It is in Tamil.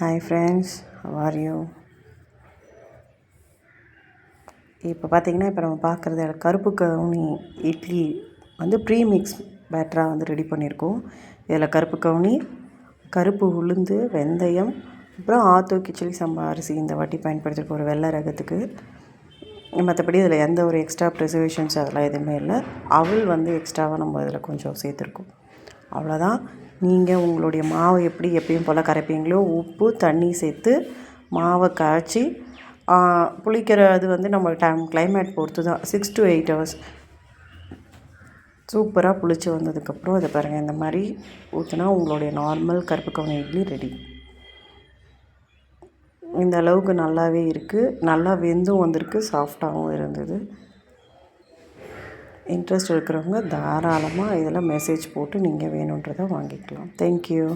Hi friends, how are you? இப்போ பார்த்தீங்கன்னா, இப்போ நம்ம பார்க்குறது கருப்பு கவுனி இட்லி வந்து ப்ரீமிக்ஸ் பேட்டராக வந்து ரெடி பண்ணியிருக்கோம். இதில் கருப்பு கவுனி, கருப்பு உளுந்து, வெந்தயம், அப்புறம் ஆத்தோ கிச்சடி சம்பா அரிசி இந்த வாட்டி பயன்படுத்தியிருக்கோம் ஒரு வெள்ளை ரகத்துக்கு. மற்றபடி இதில் எந்த ஒரு எக்ஸ்ட்ரா ப்ரிசர்வேஷன்ஸ் அதெல்லாம் எதுவுமே இல்லை. அவல் வந்து எக்ஸ்ட்ராவாக நம்ம இதில் கொஞ்சம் சேர்த்துருக்கோம். அவ்வளோதான். நீங்கள் உங்களுடைய மாவை எப்படி எப்பயும் போல் கரைப்பீங்களோ, உப்பு தண்ணி சேர்த்து மாவை காய்ச்சி புளிக்கிறது வந்து நம்ம கிளைமேட் பொறுத்து தான். 6 to 8 hours சூப்பராக புளிச்சு வந்ததுக்கப்புறம் இதை பாருங்கள், இந்த மாதிரி ஊற்றினா உங்களுடைய நார்மல் கருப்பு கவுனி இட்லி ரெடி. இந்த அளவுக்கு நல்லாவே இருக்குது, நல்லா வெந்தும் வந்திருக்கு, சாஃப்டாகவும் இருந்தது. இன்ட்ரெஸ்ட் இருக்கிறவங்க தாராளமாக இதில் மெசேஜ் போட்டு நீங்கள் வேணுன்றதை வாங்கிக்கலாம். தேங்க்யூ.